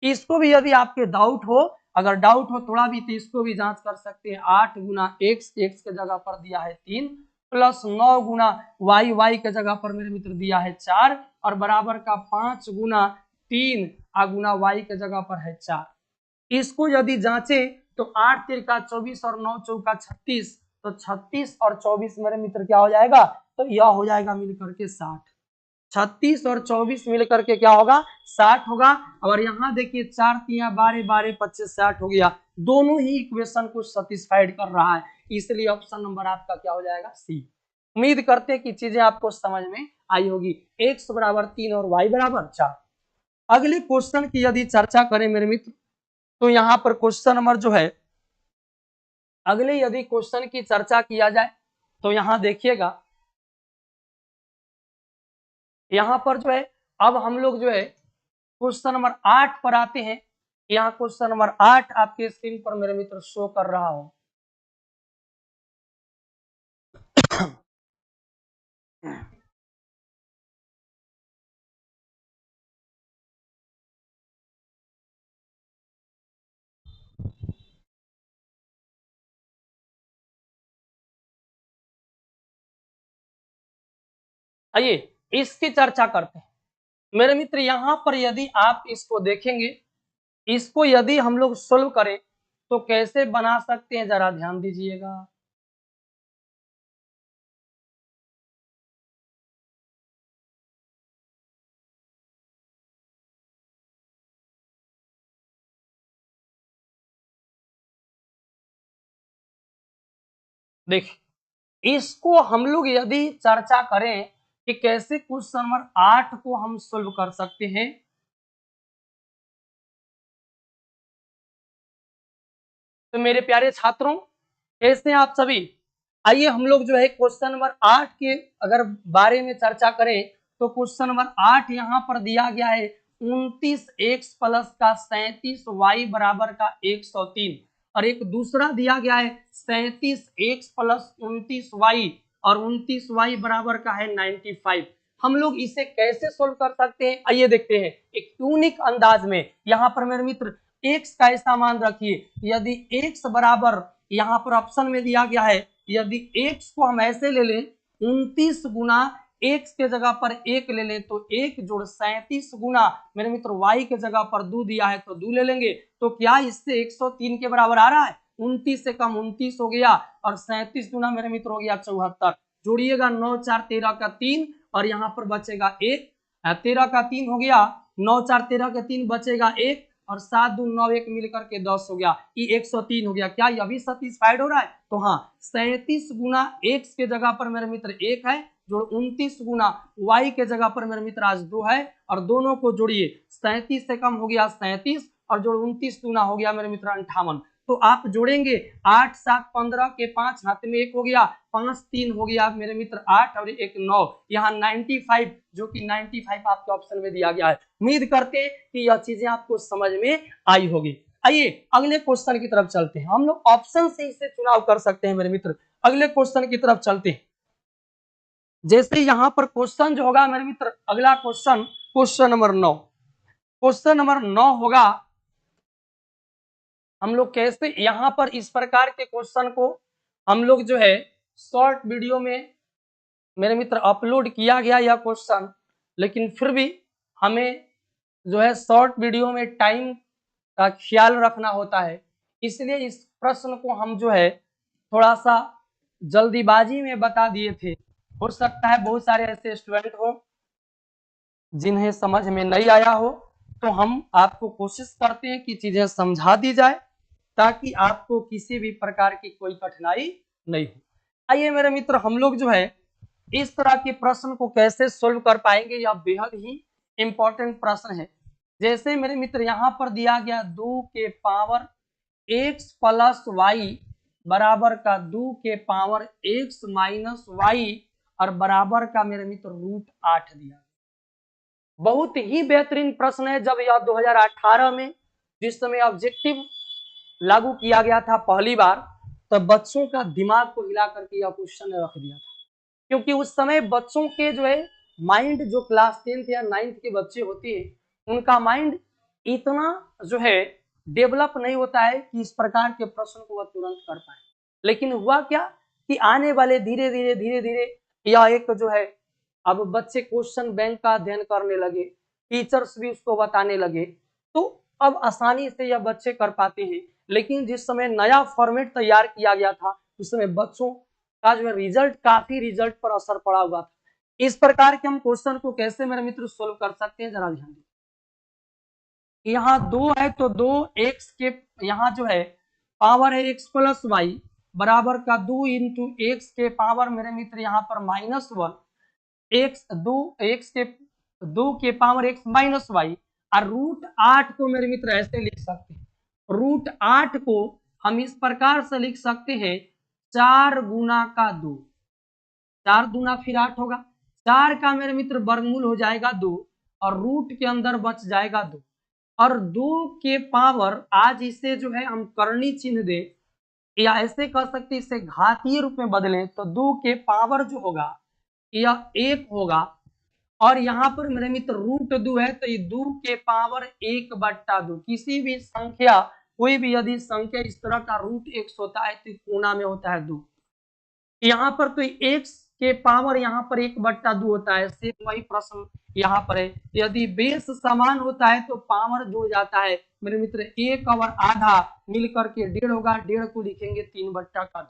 A: इसको भी यदि आपके डाउट हो, अगर डाउट हो थोड़ा भी, तो इसको भी जांच कर सकते हैं। 8 गुना एक्स, एक्स के जगह पर दिया है 3, प्लस 9 गुना वाई, वाई के जगह पर मेरे मित्र दिया है 4, और बराबर का 5 गुना 3 गुना वाई के जगह पर है 4। इसको यदि जांचे तो 8 तिरका 24 और 9 चौका 36, तो 36 और 24 मेरे मित्र क्या हो जाएगा, तो यह हो जाएगा मिलकर के 60। 36 और 24 मिलकर के क्या होगा, 60 होगा। और यहाँ देखिए 4 तिया 12, 12 25 60 हो गया। दोनों ही इक्वेशन को सेटिस्फाइड कर रहा है, इसलिए ऑप्शन नंबर आपका क्या हो जाएगा, सी। उम्मीद करते हैं कि चीजें आपको समझ में आई होगी। x बराबर 3 और y बराबर 4। अगले क्वेश्चन की यदि चर्चा करें मेरे मित्र, तो यहाँ पर क्वेश्चन नंबर जो है, अगले यदि क्वेश्चन की चर्चा किया जाए तो यहाँ देखिएगा, यहाँ पर जो है अब हम लोग जो है क्वेश्चन नंबर 8 पर आते हैं। यहाँ क्वेश्चन नंबर 8 आपके स्क्रीन पर मेरे मित्र शो कर रहा हो। आइए इसकी चर्चा करते हैं मेरे मित्र। यहाँ पर यदि आप इसको देखेंगे, इसको यदि हम लोग सोल्व करें तो कैसे बना सकते हैं, जरा ध्यान दीजिएगा। देखिए इसको हम लोग यदि चर्चा करें कि कैसे क्वेश्चन नंबर 8 को हम सोल्व कर सकते हैं, तो मेरे प्यारे छात्रों कैसे हैं आप सभी। आइए हम लोग जो है क्वेश्चन नंबर 8 के अगर बारे में चर्चा करें, तो क्वेश्चन नंबर 8 यहाँ पर दिया गया है 29x प्लस का 37y बराबर का 103, और एक दूसरा दिया गया है 37x प्लस 29y और 29y बराबर का है 95। हम लोग इसे कैसे सोल्व कर सकते हैं, आइए देखते हैं एक यूनिक अंदाज में। यहाँ पर मेरे मित्र x का ऐसा मान रखिए, यदि x बराबर यहाँ पर ऑप्शन में दिया गया है, यदि x को हम ऐसे ले लें 29 गुना x के जगह पर 1 ले लें तो 1 जोड़ 37 गुना मेरे मित्र y के जगह पर 2 दिया है तो 2 ले लेंगे, तो क्या इससे 103 के बराबर आ रहा है। 29 से कम 29 हो गया और 37 गुना मेरे मित्र हो गया 74। जोड़िएगा 9 4 13 का 3 और यहाँ पर बचेगा 1, 13 का 3 हो गया, 9 4 13 का 3 बचेगा 1 और 7 2 9 1 मिलकर के 10 हो गया, ये 103 हो गया। क्या यह भी सेटिस्फाइड हो रहा है, तो हाँ 37 गुना x के जगह पर मेरे मित्र 1 है, जोड़ 29 गुना y के जगह पर मेरे मित्र आज 2 है और दोनों को जोड़िए 37 से कम हो गया 37 और जोड़ 29 गुना हो गया मेरे मित्र 58। तो आप जोड़ेंगे 8 7 15 के 5 हाथ में 1 हो गया, 5 3 हो गया मेरे मित्र 8 और 1 9, यहाँ 95 जो कि 95 आपके ऑप्शन में दिया गया है। उम्मीद करते हैं कि यह चीजें आपको समझ में आई होगी। आइए अगले क्वेश्चन की तरफ चलते हैं, हम लोग ऑप्शन से इसे चुनाव कर सकते हैं मेरे मित्र। अगले क्वेश्चन की तरफ चलते हैं, जैसे यहाँ पर क्वेश्चन जो होगा मेरे मित्र, अगला question question number 9, question number 9 होगा हम लोग कैसे यहाँ पर इस प्रकार के क्वेश्चन को हम लोग जो है शॉर्ट वीडियो में मेरे मित्र अपलोड किया गया यह क्वेश्चन, लेकिन फिर भी हमें जो है शॉर्ट वीडियो में टाइम का ख्याल रखना होता है, इसलिए इस प्रश्न को हम जो है थोड़ा सा जल्दीबाजी में बता दिए थे। हो सकता है बहुत सारे ऐसे स्टूडेंट हो जिन्हें समझ में नहीं आया हो, तो हम आपको कोशिश करते हैं कि चीजें समझा दी जाए ताकि आपको किसी भी प्रकार की कोई कठिनाई नहीं हो। आइए मेरे मित्र हम लोग जो है इस तरह के प्रश्न को कैसे सोल्व कर पाएंगे, यह बेहद ही इंपॉर्टेंट प्रश्न है। जैसे मेरे मित्र यहाँ पर दिया गया 2 के पावर x प्लस वाई बराबर का 2 के पावर x माइनस वाई और बराबर का मेरे मित्र √8 दिया। बहुत ही बेहतरीन प्रश्न है। जब यह 2018 में जिस समय ऑब्जेक्टिव लागू किया गया था पहली बार, तो बच्चों का दिमाग को हिला करके यह क्वेश्चन रख दिया था, क्योंकि उस समय बच्चों के जो है माइंड, जो क्लास 10th या 9th के बच्चे होते हैं उनका माइंड इतना जो है डेवलप नहीं होता है कि इस प्रकार के प्रश्न को वह तुरंत कर पाए। लेकिन हुआ क्या कि आने वाले धीरे धीरे यह एक जो है अब बच्चे क्वेश्चन बैंक का अध्ययन करने लगे, टीचर्स भी उसको बताने लगे, तो अब आसानी से यह बच्चे कर पाते हैं। लेकिन जिस समय नया फॉर्मेट तैयार किया गया था उस समय बच्चों का जो है रिजल्ट, काफी रिजल्ट पर असर पड़ा हुआ था। इस प्रकार के हम क्वेश्चन को कैसे मेरे मित्र सोल्व कर सकते हैं, जरा ध्यान दीजिए। यहाँ 2 है तो 2x के यहाँ जो है पावर है x प्लस वाई बराबर का 2 इंटू एक्स के पावर मेरे मित्र यहाँ पर -1 x 2 के पावर x माइनस वाई और √8 को मेरे मित्र ऐसे लिख सकते हैं। √8 को हम इस प्रकार से लिख सकते हैं 4 गुना का 2, 4 दूना फिर 8 होगा, 4 का मेरे मित्र वर्गमूल हो जाएगा 2 और रूट के अंदर बच जाएगा 2 और 2 के पावर, आज इसे जो है हम करनी चिन्ह दे या ऐसे कर सकते इसे घातीय रूप में बदलें तो 2 के पावर जो होगा यह 1 होगा और यहाँ पर मेरे मित्र √2 है तो ये 2 के पावर 1/2। किसी भी संख्या, कोई भी यदि संख्या इस तरह का √x होता है तो कोना में होता है 2। यहाँ पर तो x के पावर यहाँ पर 1/2 होता है, सेम वही प्रश्न यहाँ पर है। यदि बेस समान होता है तो पावर जुड़ जाता है मेरे मित्र, 1 और आधा मिलकर के 1.5 होगा, 1.5 को लिखेंगे 3/2।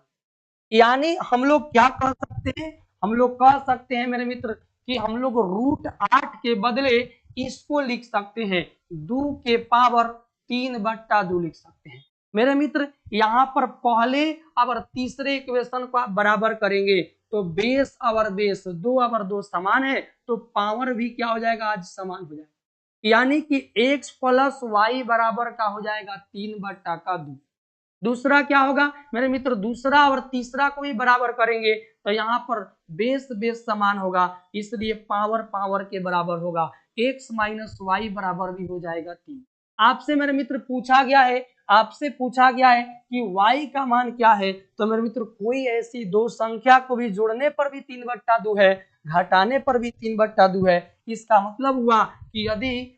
A: यानी हम लोग क्या कर सकते हैं, हम लोग कह सकते हैं मेरे मित्र कि हम लोग √8 के बदले इसको लिख सकते हैं 2 के पावर 3/2 लिख सकते हैं मेरे मित्र। यहाँ पर पहले और तीसरे इक्वेशन को आप बराबर करेंगे तो बेस और बेस 2 और 2 समान है तो पावर भी क्या हो जाएगा, आज समान हो जाएगा। यानी कि x प्लस वाई बराबर का हो जाएगा 3/2। दूसरा क्या होगा मेरे मित्र, दूसरा और तीसरा को भी बराबर करेंगे तो यहाँ पर बेस बेस समान होगा, इसलिए पावर पावर के बराबर होगा, x माइनस वाई बराबर भी हो जाएगा 3। आपसे मेरे मित्र पूछा गया है, आपसे पूछा गया है कि y का मान क्या है, तो मेरे मित्र कोई ऐसी दो संख्या को भी जोड़ने पर भी 3/2 है, घटाने पर भी 3/2 है। इसका मतलब हुआ कि यदि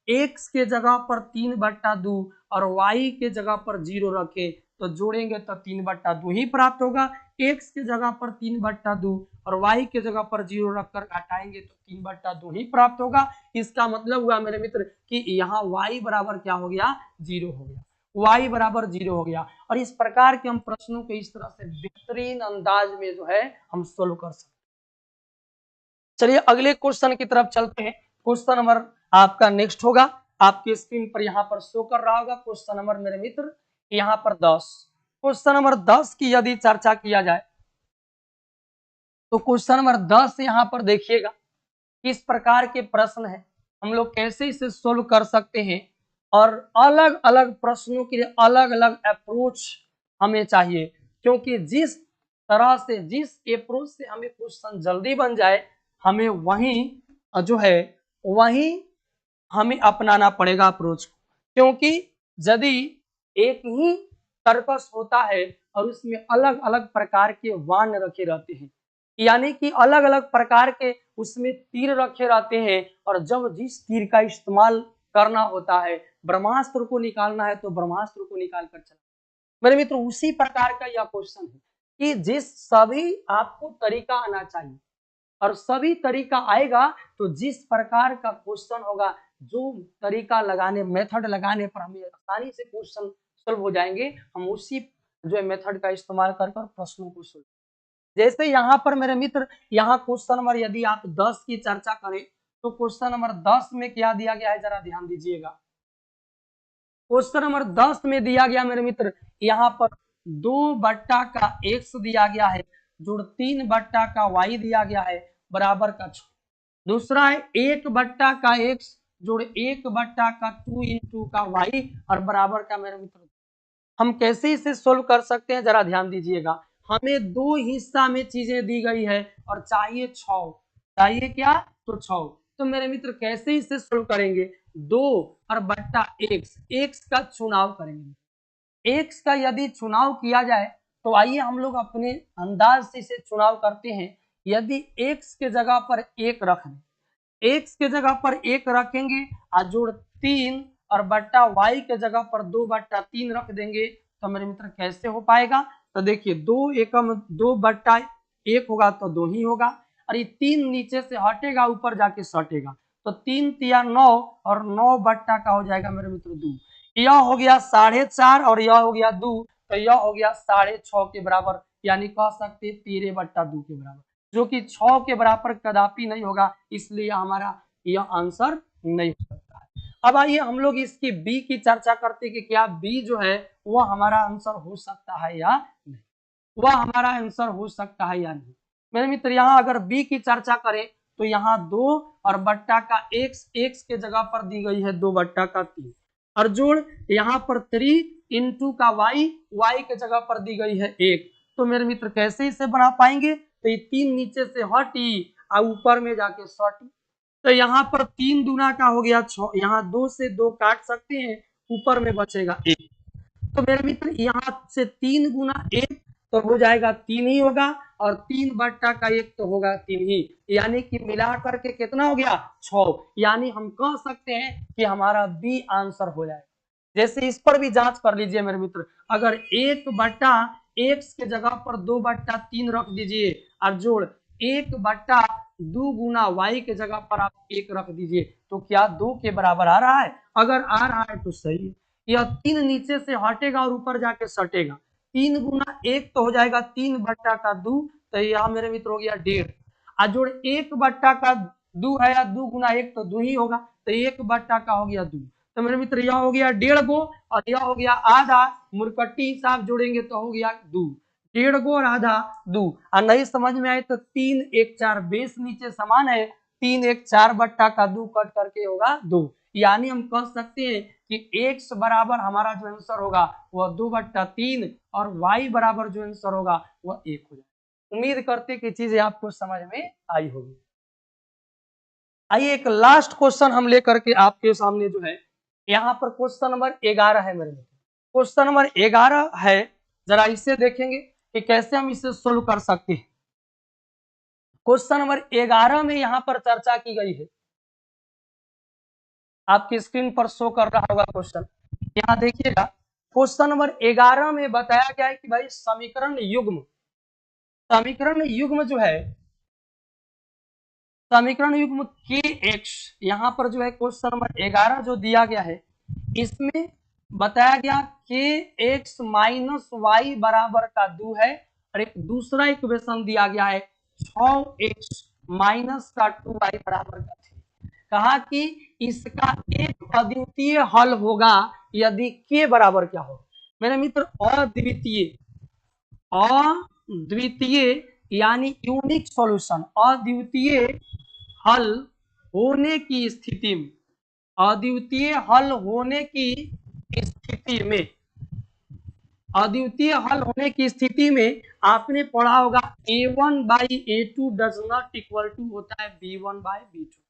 A: x के जगह पर 3/2 और y के जगह पर 0 रखे तो जोड़ेंगे तो 3/2 ही प्राप्त होगा। x के जगह पर 3/2 और y के जगह पर 0 रखकर घटाएंगे तो 3/2 ही प्राप्त होगा। इसका मतलब हुआ मेरे मित्र कि यहाँ y बराबर क्या हो गया, 0 हो गया, y बराबर 0 हो गया। और इस प्रकार के हम प्रश्नों को इस तरह से बेहतरीन अंदाज में जो है हम सोल्व कर सकते हैं। चलिए अगले क्वेश्चन की तरफ चलते हैं। क्वेश्चन नंबर आपका नेक्स्ट होगा, आपके स्क्रीन पर यहाँ पर शो कर रहा होगा क्वेश्चन नंबर मेरे मित्र यहाँ पर 10। क्वेश्चन नंबर 10 की यदि चर्चा किया जाए तो क्वेश्चन नंबर 10 यहाँ पर देखिएगा किस प्रकार के प्रश्न है, हम लोग कैसे इसे सोल्व कर सकते हैं, और अलग अलग प्रश्नों के लिए अलग अलग अप्रोच हमें चाहिए, क्योंकि जिस तरह से जिस अप्रोच से हमें क्वेश्चन जल्दी बन जाए हमें वही हमें अपनाना पड़ेगा अप्रोच को, क्योंकि यदि एक ही सर्कस होता है और उसमें अलग अलग प्रकार के वाण रखे रहते हैं, यानी कि अलग अलग प्रकार के उसमें तीर रखे रहते हैं, और जब जिस तीर का इस्तेमाल करना होता है, ब्रह्मास्त्र को निकालना है तो ब्रह्मास्त्र को निकाल कर चला। मेरे मित्र उसी प्रकार का यह क्वेश्चन है कि जिस सभी आपको तरीका आना चाहिए, और सभी तरीका आएगा तो जिस प्रकार का क्वेश्चन होगा, जो तरीका लगाने मेथड लगाने पर हमें आसानी से क्वेश्चन सॉल्व हो जाएंगे, हम उसी जो है मेथड का इस्तेमाल कर प्रश्नों को सोल्व। जैसे यहाँ पर मेरे मित्र यहाँ क्वेश्चन नंबर यदि आप 10 की चर्चा करें तो क्वेश्चन नंबर 10 में क्या दिया गया है, जरा ध्यान दीजिएगा। क्वेश्चन नंबर 10 में दिया गया मेरे मित्र यहाँ पर 2/x दिया गया है, जोड़ 3/y दिया गया है, बराबर का 6। दूसरा है 1/x जोड़ 1/2 इंटू का y और बराबर का मेरे मित्र। हम कैसे इसे सोल्व कर सकते हैं, जरा ध्यान दीजिएगा। हमें दो हिस्सा में चीजें दी गई है और चाहिए 6, चाहिए क्या, तो 6। तो मेरे मित्र कैसे इसे सोल्व करेंगे, 2 और बट्टा x का चुनाव करेंगे। x का यदि चुनाव किया जाए तो आइए हम लोग अपने अंदाज से इसे चुनाव करते हैं। यदि x के जगह पर 1 रख दें, x के जगह पर 1 रखेंगे और जोड़ 3 और बट्टा y के जगह पर 2/3 रख देंगे तो मेरे मित्र कैसे हो पाएगा, तो देखिए 2/1 होगा तो 2 ही होगा, और ये 3 नीचे से हटेगा ऊपर जाके सटेगा, तो 3 तिया 9 और 9 बट्टा का हो जाएगा मेरे मित्र 2। यह हो गया 4.5 और यह हो गया 2, तो यह हो गया 6.5 के बराबर, यानी कह सकते 13/2 के बराबर, जो कि 6 के बराबर कदापि नहीं होगा, इसलिए हमारा यह आंसर नहीं हो सकता है। अब आइए हम लोग इसकी बी की चर्चा करते कि क्या बी जो है वह हमारा आंसर हो सकता है या नहीं, वह हमारा आंसर हो सकता है या नहीं। मेरे मित्र यहाँ अगर बी की चर्चा करें तो यहाँ 2 और बट्टा का x के जगह पर दी गई है 2/3 और जोड़ यहाँ पर 3 इंटू का y के जगह पर दी गई है 1। तो मेरे मित्र कैसे इसे बना पाएंगे, तो ये 3 नीचे से हटी और ऊपर में जाके सटी, तो यहाँ पर 3 दूना का हो गया 6, यहाँ 2 से 2 काट सकते हैं, ऊपर में बचेगा 1। तो मेरे मित्र यहाँ से 3 गुना 1 तो हो जाएगा 3 ही होगा, और 3/1 तो होगा 3 ही, यानी कि मिला करके कितना हो गया 6, यानी हम कह सकते हैं कि हमारा बी आंसर हो जाएगा। जैसे इस पर भी जांच कर लीजिए मेरे मित्र, अगर 1/x के जगह पर 2/3 रख दीजिए और जोड़ 1/2 गुना y के जगह पर आप 1 रख दीजिए, तो क्या 2 के बराबर आ रहा है, अगर आ रहा है तो सही है। यह 3 नीचे से हटेगा और ऊपर जाके सटेगा, 3 गुना 1 तो हो जाएगा 3/2, तो यह मेरे मित्र हो गया 1.5, और जोड़ 1/2 है या 2 गुना 1 तो 2 ही होगा, तो 1 का हो गया 2, तो मेरे मित्र यह हो गया 1.5 गो और यह हो गया आधा, मुरकट्टी हिसाब जोड़ेंगे तो हो गया 2, 1.5 गो और आधा 2, और नहीं समझ में आए तो 3 1 4 बेस नीचे समान है, 3 1 4/2 कट करके होगा 2, यानी हम कह सकते हैं कि x बराबर हमारा जो आंसर होगा वह 2/3 और y बराबर जो आंसर होगा वह 1 हो जाएगा। उम्मीद करते कि चीजें आपको समझ में आई होगी। आइए एक लास्ट क्वेश्चन हम लेकर के आपके सामने जो है यहाँ पर क्वेश्चन नंबर 11 है मेरे मित्र, क्वेश्चन नंबर 11 है। जरा इसे देखेंगे कि कैसे हम इसे सोल्व कर सकते हैं। क्वेश्चन नंबर 11 में यहाँ पर चर्चा की गई है, आपकी स्क्रीन पर शो कर रहा होगा क्वेश्चन। यहाँ देखिएगा, क्वेश्चन नंबर 11 में बताया गया है कि भाई समीकरण युग्म जो है, समीकरण युग्म के एक्स, यहाँ पर जो है क्वेश्चन नंबर 11 जो दिया गया है, इसमें बताया गया के एक्स माइनस वाई बराबर का 2 है, और एक दूसरा इक्वेशन दिया गया है 6x माइनस का 2y बराबर का 3। कहा कि इसका एक अद्वितीय हल होगा यदि के बराबर क्या हो मेरे मित्र, अद्वितीय यानी यूनिक सॉल्यूशन, अद्वितीय हल होने की स्थिति में, अद्वितीय हल होने की स्थिति में, अद्वितीय हल होने की स्थिति में आपने पढ़ा होगा a1 by a2 does not equal to होता है b1 बाई b2।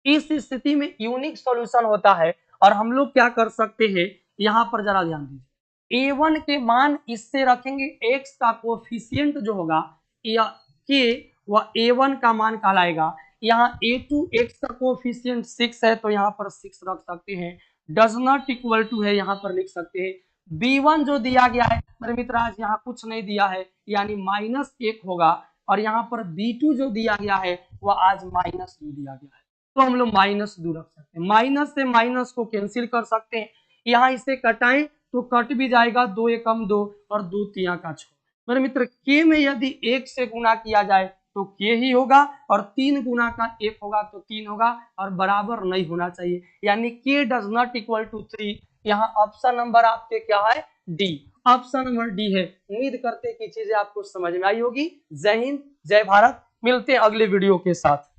A: इस स्थिति में यूनिक सॉल्यूशन होता है, और हम लोग क्या कर सकते हैं, यहां पर जरा ध्यान दीजिए, a1 के मान इससे रखेंगे, x का कोफिशिएंट जो होगा या के वह a1 का मान कहलाएगा। यहाँ a2 x का कोफिशिएंट 6 है तो यहाँ पर 6 रख सकते हैं, डज नॉट इक्वल टू है यहाँ पर लिख सकते हैं। b1 जो दिया गया है मेरे मित्र, आज यहाँ कुछ नहीं दिया है यानी -1 होगा, और यहाँ पर b2 जो दिया गया है वह आज -2 दिया गया है, तो हम लोग -2 रख सकते हैं। माइनस से माइनस को कैंसिल कर सकते हैं, यहाँ इसे कटाएं तो कट भी जाएगा, 2 एकम 2 और 2 तिया का 6। मेरे मित्र के में यदि 1 से गुना किया जाए तो के ही होगा, और 3 गुना का 1 होगा तो 3 होगा, और बराबर नहीं होना चाहिए, यानी के डज नॉट इक्वल टू 3। यहाँ ऑप्शन नंबर आपके क्या है, डी, ऑप्शन नंबर डी है। उम्मीद करते कि चीजें आपको समझ में आई होगी। जय हिंद, जय भारत, मिलते हैं अगले वीडियो के साथ।